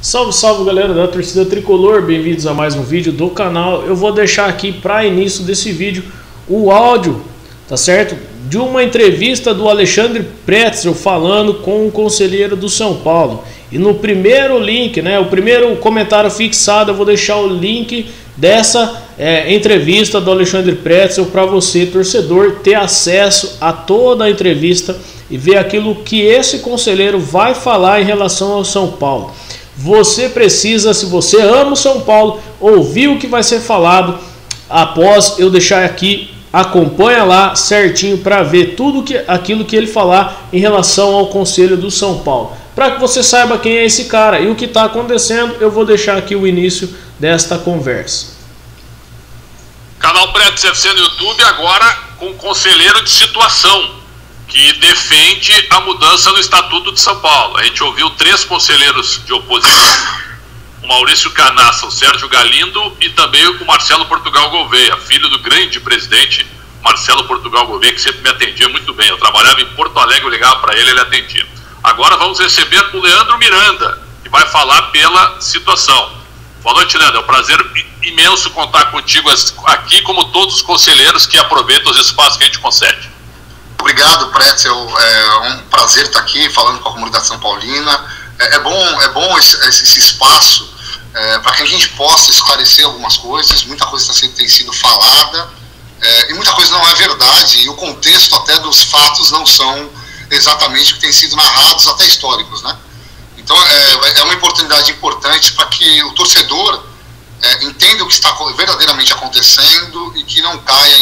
Salve, salve galera da torcida tricolor, bem-vindos a mais um vídeo do canal. Eu vou deixar aqui para início desse vídeo o áudio, tá certo? De uma entrevista do Alexandre Pretzel falando com o conselheiro do São Paulo. E no primeiro link, né, o primeiro comentário fixado, eu vou deixar o link dessa entrevista do Alexandre Pretzel para você, torcedor, ter acesso a toda a entrevista e ver aquilo que esse conselheiro vai falar em relação ao São Paulo. Você precisa, se você ama o São Paulo, ouvir o que vai ser falado após eu deixar aqui. Acompanha lá certinho para ver tudo aquilo que ele falar em relação ao Conselho do São Paulo. Para que você saiba quem é esse cara e o que está acontecendo, eu vou deixar aqui o início desta conversa. Canal Pretzel FC no YouTube agora com conselheiro de situação, que defende a mudança no Estatuto de São Paulo. A gente ouviu 3 conselheiros de oposição, o Maurício Canassa, o Sérgio Galindo e também o Marcelo Portugal Gouveia, filho do grande presidente Marcelo Portugal Gouveia, que sempre me atendia muito bem. Eu trabalhava em Porto Alegre, eu ligava para ele, ele atendia. Agora vamos receber o Leandro Miranda, que vai falar pela situação. Boa noite, Leandro. É um prazer imenso contar contigo aqui, como todos os conselheiros que aproveitam os espaços que a gente concede. Obrigado, Pretzel. É um prazer estar aqui falando com a comunidade são paulina. É bom esse espaço para que a gente possa esclarecer algumas coisas. Muita coisa tem sido falada e muita coisa não é verdade, e o contexto até dos fatos não são exatamente o que tem sido narrados, até históricos, né? Então é uma oportunidade importante para que o torcedor entenda o que está verdadeiramente acontecendo e que não caia,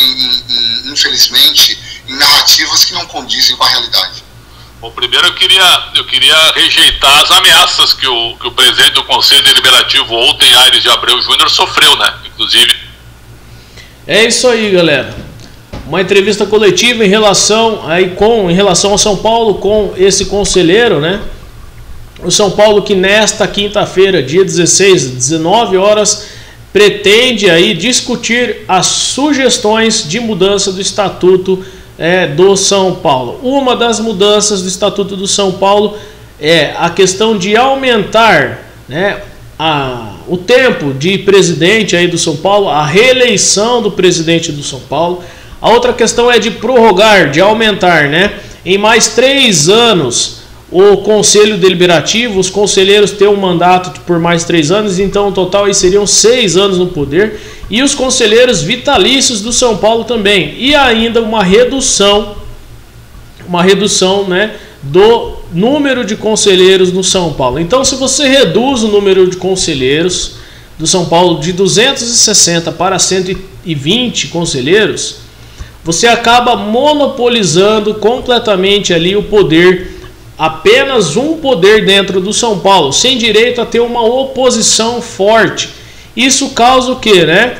infelizmente, em narrativas que não condizem com a realidade. Bom, primeiro eu queria rejeitar as ameaças que o presidente do Conselho Deliberativo ontem, Aires de Abreu Júnior, sofreu, né? Inclusive. É isso aí, galera. Uma entrevista coletiva em relação ao São Paulo com esse conselheiro, né? O São Paulo que nesta quinta-feira, dia 16, 19 horas, pretende aí discutir as sugestões de mudança do Estatuto do São Paulo. Uma das mudanças do Estatuto do São Paulo é a questão de aumentar, né, o tempo de presidente aí do São Paulo, a reeleição do presidente do São Paulo. A outra questão é de prorrogar, de aumentar, né, em mais 3 anos o Conselho Deliberativo, os conselheiros têm um mandato por mais 3 anos, então no total aí seriam 6 anos no poder, e os conselheiros vitalícios do São Paulo também, e ainda uma redução, né, do número de conselheiros no São Paulo. Então, se você reduz o número de conselheiros do São Paulo de 260 para 120 conselheiros, você acaba monopolizando completamente ali o poder, apenas um poder dentro do São Paulo, sem direito a ter uma oposição forte. Isso causa o quê, né?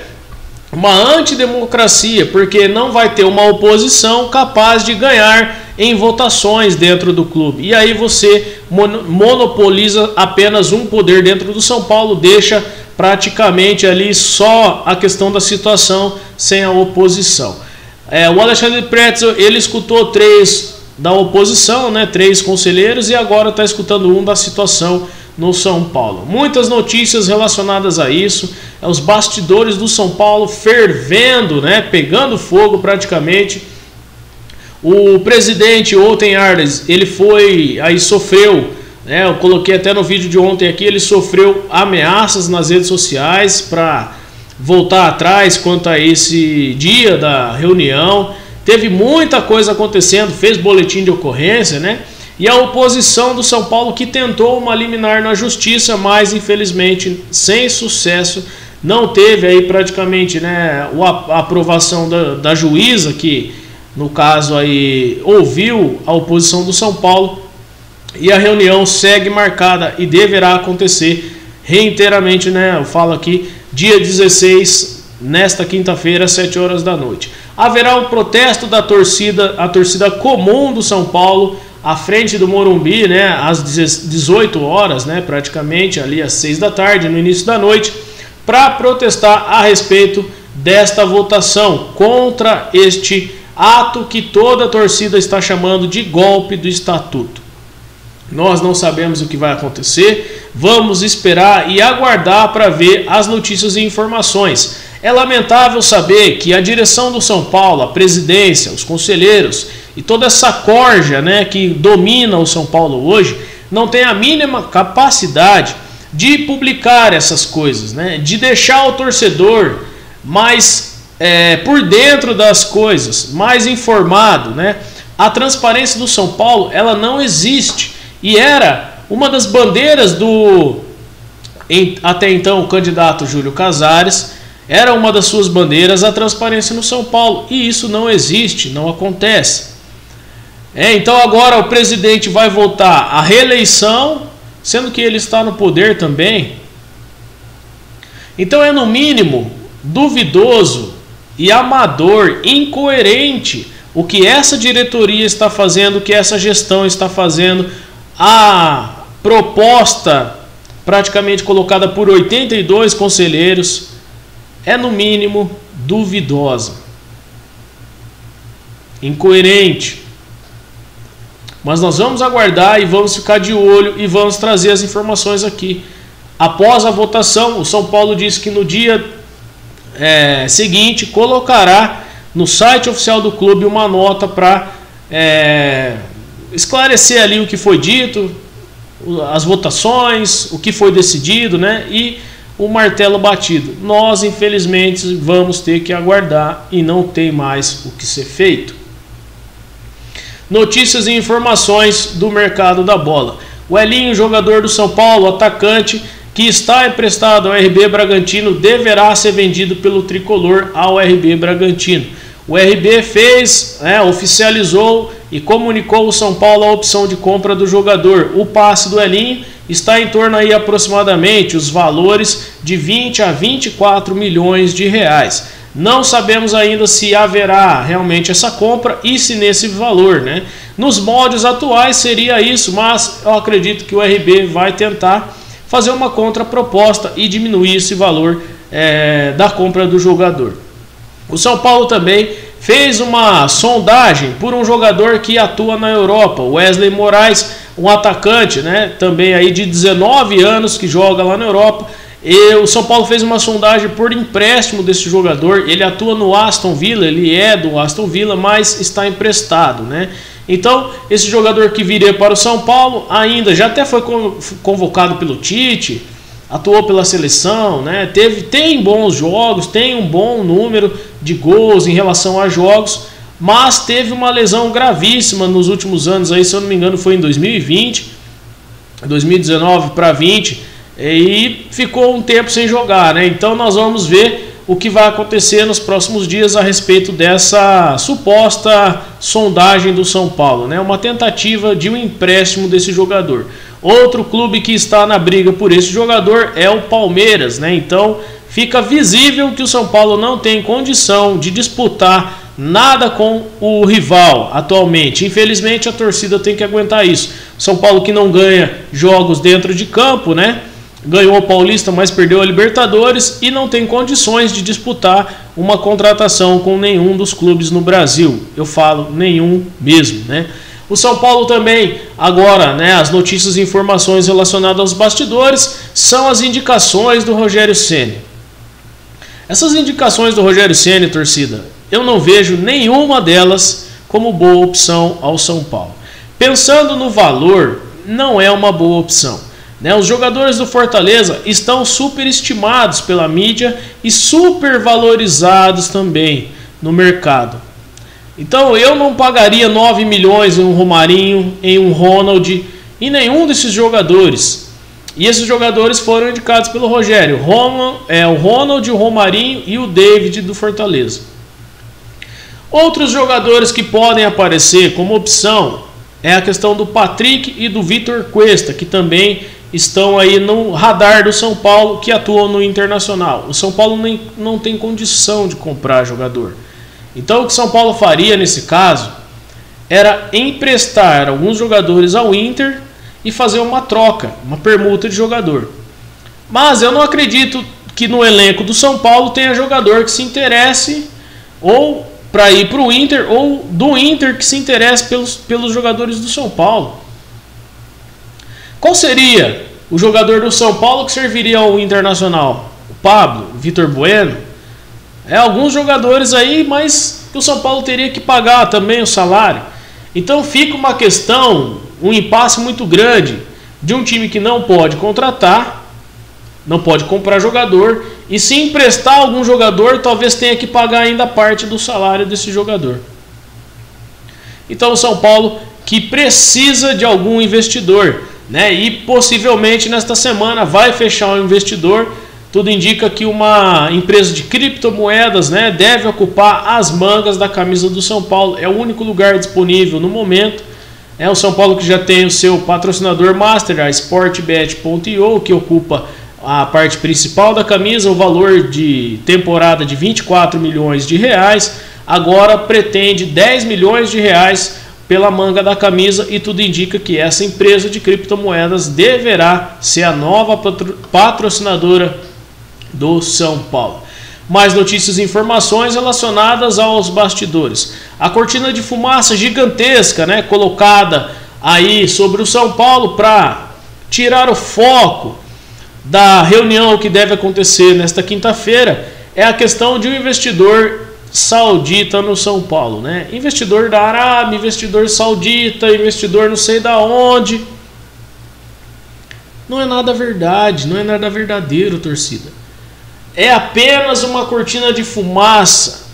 Uma antidemocracia, porque não vai ter uma oposição capaz de ganhar em votações dentro do clube. E aí você monopoliza apenas um poder dentro do São Paulo, deixa praticamente ali só a questão da situação sem a oposição. O Alexandre Pretzel, ele escutou 3 da oposição, né, 3 conselheiros, e agora está escutando um da situação no São Paulo. Muitas notícias relacionadas a isso, os bastidores do São Paulo fervendo, né, pegando fogo praticamente. O presidente Oten Arles, ele sofreu, né, eu coloquei até no vídeo de ontem aqui, ele sofreu ameaças nas redes sociais para voltar atrás quanto a esse dia da reunião. Teve muita coisa acontecendo, fez boletim de ocorrência, né? E a oposição do São Paulo que tentou uma liminar na justiça, mas infelizmente sem sucesso. Não teve aí praticamente, né, a aprovação da juíza, que no caso aí ouviu a oposição do São Paulo. E a reunião segue marcada e deverá acontecer reiteradamente, né? Eu falo aqui, dia 16, nesta quinta-feira, às 7 horas da noite. Haverá um protesto da torcida, a torcida comum do São Paulo, à frente do Morumbi, né, às 18 horas, né, praticamente ali às 6 da tarde, no início da noite, para protestar a respeito desta votação contra este ato que toda a torcida está chamando de golpe do Estatuto. Nós não sabemos o que vai acontecer. Vamos esperar e aguardar para ver as notícias e informações. É lamentável saber que a direção do São Paulo, a presidência, os conselheiros e toda essa corja, né, que domina o São Paulo hoje, não tem a mínima capacidade de publicar essas coisas, né, de deixar o torcedor mais por dentro das coisas, mais informado, né? A transparência do São Paulo, ela não existe. E era uma das bandeiras até então, o candidato Júlio Casares, era uma das suas bandeiras a transparência no São Paulo. E isso não existe, não acontece. Então agora o presidente vai voltar à reeleição, sendo que ele está no poder também. Então é no mínimo duvidoso e amador, incoerente o que essa diretoria está fazendo, o que essa gestão está fazendo. A proposta praticamente colocada por 82 conselheiros é no mínimo duvidosa, incoerente. Mas nós vamos aguardar e vamos ficar de olho e vamos trazer as informações aqui. Após a votação, o São Paulo disse que no dia seguinte colocará no site oficial do clube uma nota para esclarecer ali o que foi dito, as votações, o que foi decidido, né? E o martelo batido. Nós, infelizmente, vamos ter que aguardar e não tem mais o que ser feito. Notícias e informações do mercado da bola. O Elinho, jogador do São Paulo, atacante, que está emprestado ao RB Bragantino, deverá ser vendido pelo tricolor ao RB Bragantino. O RB oficializou e comunicou ao São Paulo a opção de compra do jogador. O passe do Elinho está em torno aí aproximadamente os valores de 20 a 24 milhões de reais. Não sabemos ainda se haverá realmente essa compra e se nesse valor, né? Nos moldes atuais seria isso, mas eu acredito que o RB vai tentar fazer uma contraproposta e diminuir esse valor da compra do jogador. O São Paulo também fez uma sondagem por um jogador que atua na Europa, Wesley Moraes, um atacante, né, também aí de 19 anos que joga lá na Europa. E o São Paulo fez uma sondagem por empréstimo desse jogador. Ele atua no Aston Villa, ele é do Aston Villa, mas está emprestado, né? Então, esse jogador que viria para o São Paulo ainda já até foi convocado pelo Tite, atuou pela seleção, né? Tem bons jogos, tem um bom número de gols em relação a jogos, mas teve uma lesão gravíssima nos últimos anos, aí, se eu não me engano foi em 2020, 2019 para 20, e ficou um tempo sem jogar, né? Então nós vamos ver o que vai acontecer nos próximos dias a respeito dessa suposta sondagem do São Paulo, né? Uma tentativa de um empréstimo desse jogador. Outro clube que está na briga por esse jogador é o Palmeiras, né? Então fica visível que o São Paulo não tem condição de disputar nada com o rival atualmente. Infelizmente a torcida tem que aguentar isso. São Paulo que não ganha jogos dentro de campo, né? Ganhou o Paulista, mas perdeu a Libertadores e não tem condições de disputar uma contratação com nenhum dos clubes no Brasil. Eu falo nenhum mesmo, né? O São Paulo também, agora, né, as notícias e informações relacionadas aos bastidores são as indicações do Rogério Ceni. Essas indicações do Rogério Ceni, torcida, eu não vejo nenhuma delas como boa opção ao São Paulo. Pensando no valor, não é uma boa opção. Os jogadores do Fortaleza estão superestimados pela mídia e supervalorizados também no mercado. Então eu não pagaria 9 milhões em um Romarinho, em um Ronald, em nenhum desses jogadores. E esses jogadores foram indicados pelo Rogério. O Ronald, o Romarinho e o David do Fortaleza. Outros jogadores que podem aparecer como opção é a questão do Patrick e do Vitor Cuesta, que também estão aí no radar do São Paulo, que atuam no Internacional. O São Paulo não tem condição de comprar jogador. Então o que São Paulo faria nesse caso era emprestar alguns jogadores ao Inter e fazer uma troca, uma permuta de jogador. Mas eu não acredito que no elenco do São Paulo tenha jogador que se interesse ou para ir para o Inter ou do Inter que se interesse pelos jogadores do São Paulo. Qual seria o jogador do São Paulo que serviria ao Internacional? O Pablo, o Vitor Bueno? Alguns jogadores aí, mas que o São Paulo teria que pagar também o salário. Então fica uma questão, um impasse muito grande de um time que não pode contratar, não pode comprar jogador, e se emprestar algum jogador, talvez tenha que pagar ainda parte do salário desse jogador. Então o São Paulo que precisa de algum investidor, né? E possivelmente nesta semana vai fechar um investidor. Tudo indica que uma empresa de criptomoedas, né, deve ocupar as mangas da camisa do São Paulo. É o único lugar disponível no momento. É o São Paulo que já tem o seu patrocinador master, a Sportbet.io, que ocupa a parte principal da camisa, o valor de temporada de 24 milhões de reais. Agora pretende 10 milhões de reais pela manga da camisa, e tudo indica que essa empresa de criptomoedas deverá ser a nova patrocinadora do São Paulo. Mais notícias e informações relacionadas aos bastidores. A cortina de fumaça gigantesca, né, colocada aí sobre o São Paulo para tirar o foco da reunião que deve acontecer nesta quinta-feira, é a questão de um investidor saudita no São Paulo, né? Investidor da Arábia, investidor saudita, investidor não sei da onde. Não é nada verdade, não é nada verdadeiro, torcida. É apenas uma cortina de fumaça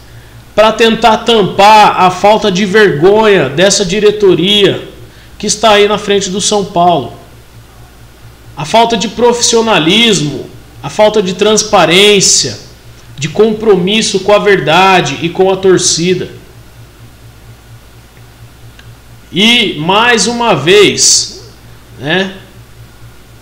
para tentar tampar a falta de vergonha dessa diretoria que está aí na frente do São Paulo. A falta de profissionalismo, a falta de transparência, de compromisso com a verdade e com a torcida. E mais uma vez, né?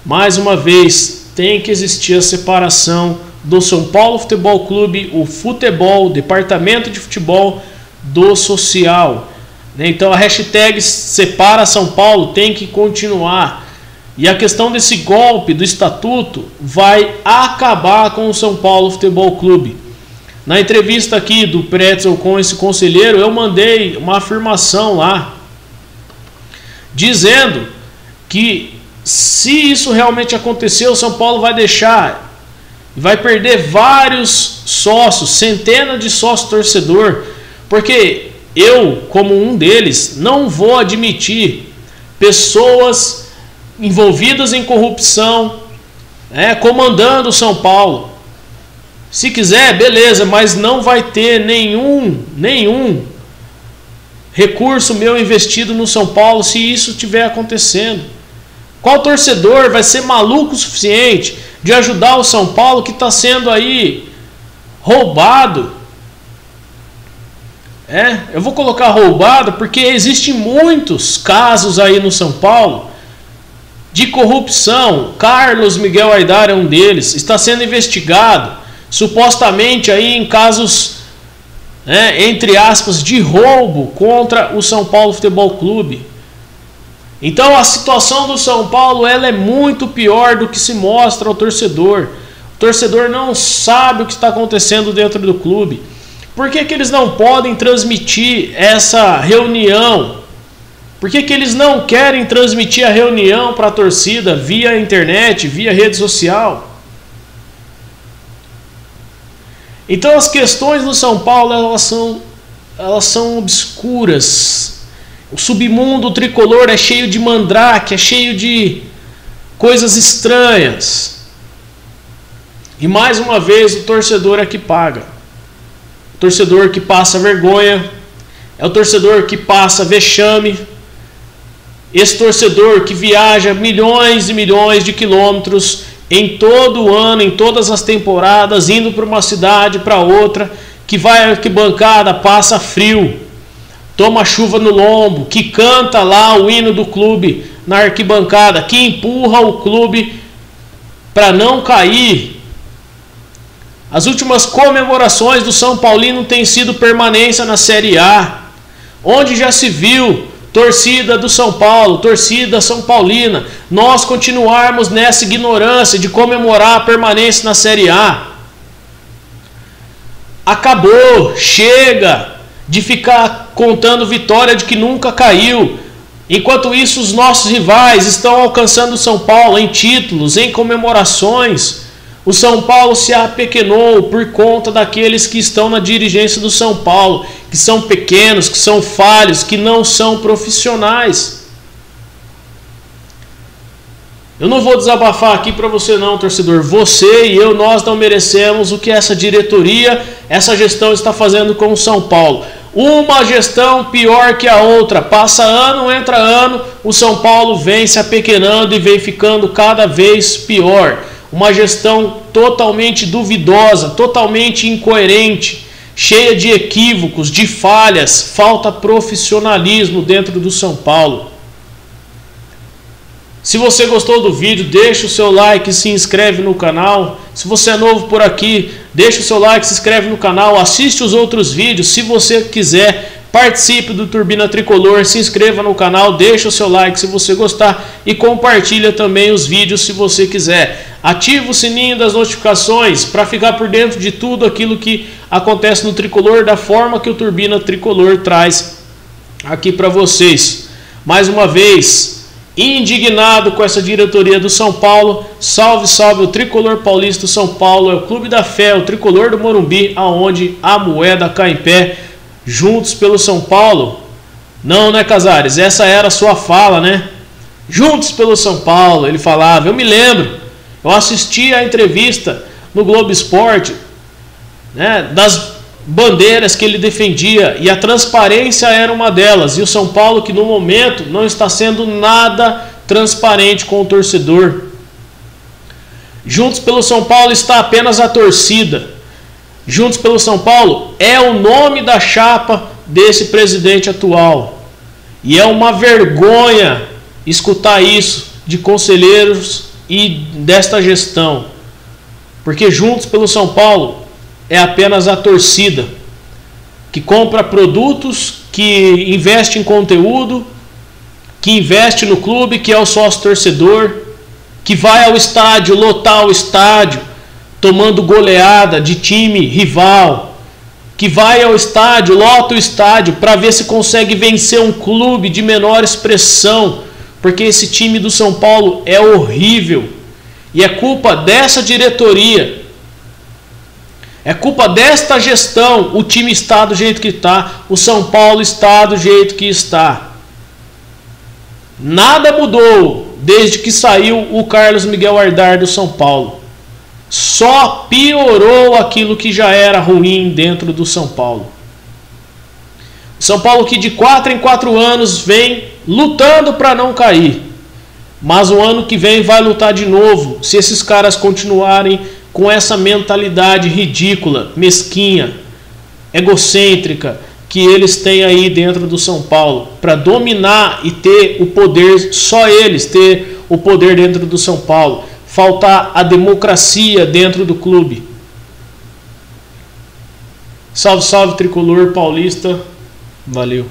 Mais uma vez tem que existir a separação do São Paulo Futebol Clube, o futebol, o departamento de futebol, do social. Então a hashtag Separa São Paulo tem que continuar. E a questão desse golpe do estatuto vai acabar com o São Paulo Futebol Clube. Na entrevista aqui do Pretzel com esse conselheiro, eu mandei uma afirmação lá, dizendo que se isso realmente acontecer, o São Paulo vai deixar, vai perder vários sócios, centenas de sócios torcedor, porque eu, como um deles, não vou admitir pessoas envolvidas em corrupção, comandando o São Paulo. Se quiser, beleza, mas não vai ter nenhum recurso meu investido no São Paulo se isso estiver acontecendo. Qual torcedor vai ser maluco o suficiente de ajudar o São Paulo que está sendo aí roubado? Eu vou colocar roubado porque existem muitos casos aí no São Paulo de corrupção. Carlos Miguel Aidar é um deles, está sendo investigado supostamente aí em casos, entre aspas, de roubo contra o São Paulo Futebol Clube. Então a situação do São Paulo ela é muito pior do que se mostra ao torcedor. O torcedor não sabe o que está acontecendo dentro do clube. Por que eles não podem transmitir essa reunião? Por que eles não querem transmitir a reunião para a torcida via internet, via rede social? Então as questões do São Paulo elas são obscuras. O submundo tricolor é cheio de mandrake, é cheio de coisas estranhas. E mais uma vez o torcedor é que paga. O torcedor que passa vergonha, é o torcedor que passa vexame. Esse torcedor que viaja milhões e milhões de quilômetros em todo o ano, em todas as temporadas, indo para uma cidade, para outra, que vai à arquibancada, passa frio, toma chuva no lombo, que canta lá o hino do clube na arquibancada, que empurra o clube para não cair. As últimas comemorações do São Paulino têm sido permanência na Série A, onde já se viu torcida do São Paulo, torcida São Paulina, nós continuarmos nessa ignorância de comemorar a permanência na Série A. Acabou, chega de ficar contando vitória de que nunca caiu. Enquanto isso, os nossos rivais estão alcançando o São Paulo em títulos, em comemorações. O São Paulo se apequenou por conta daqueles que estão na dirigência do São Paulo, que são pequenos, que são falhos, que não são profissionais. Eu não vou desabafar aqui para você não, torcedor. Você e eu, nós não merecemos o que essa diretoria, essa gestão está fazendo com o São Paulo. Uma gestão pior que a outra. Passa ano, entra ano, o São Paulo vem se apequenando e vem ficando cada vez pior. Uma gestão totalmente duvidosa, totalmente incoerente, cheia de equívocos, de falhas, falta profissionalismo dentro do São Paulo. Se você gostou do vídeo, deixa o seu like e se inscreve no canal. Se você é novo por aqui, deixa o seu like, se inscreve no canal, assiste os outros vídeos. Se você quiser, participe do Turbina Tricolor, se inscreva no canal, deixa o seu like se você gostar e compartilha também os vídeos se você quiser. Ativa o sininho das notificações para ficar por dentro de tudo aquilo que acontece no Tricolor, da forma que o Turbina Tricolor traz aqui para vocês. Mais uma vez, indignado com essa diretoria do São Paulo. Salve, salve o Tricolor Paulista. São Paulo é o clube da fé, o Tricolor do Morumbi, aonde a moeda cai em pé. Juntos pelo São Paulo. Não, né, Casares? Essa era a sua fala, né? Juntos pelo São Paulo, ele falava. Eu me lembro, eu assisti a entrevista no Globo Esporte, né, das bandeiras que ele defendia, e a transparência era uma delas. E o São Paulo, que no momento não está sendo nada transparente com o torcedor. Juntos pelo São Paulo está apenas a torcida. Juntos pelo São Paulo é o nome da chapa desse presidente atual. E é uma vergonha escutar isso de conselheiros e desta gestão. Porque Juntos pelo São Paulo é apenas a torcida que compra produtos, que investe em conteúdo, que investe no clube, que é o sócio torcedor, que vai ao estádio, lotar o estádio, tomando goleada de time rival, que vai ao estádio, lota o estádio para ver se consegue vencer um clube de menor expressão, porque esse time do São Paulo é horrível. E é culpa dessa diretoria, é culpa desta gestão, o time está do jeito que está, o São Paulo está do jeito que está. Nada mudou desde que saiu o Carlos Miguel Ardar do São Paulo. Só piorou aquilo que já era ruim dentro do São Paulo. O São Paulo que de 4 em 4 anos vem lutando para não cair. Mas o ano que vem vai lutar de novo, se esses caras continuarem com essa mentalidade ridícula, mesquinha, egocêntrica que eles têm aí dentro do São Paulo, para dominar e ter o poder, só eles ter o poder dentro do São Paulo, faltar a democracia dentro do clube. Salve, salve Tricolor Paulista, valeu.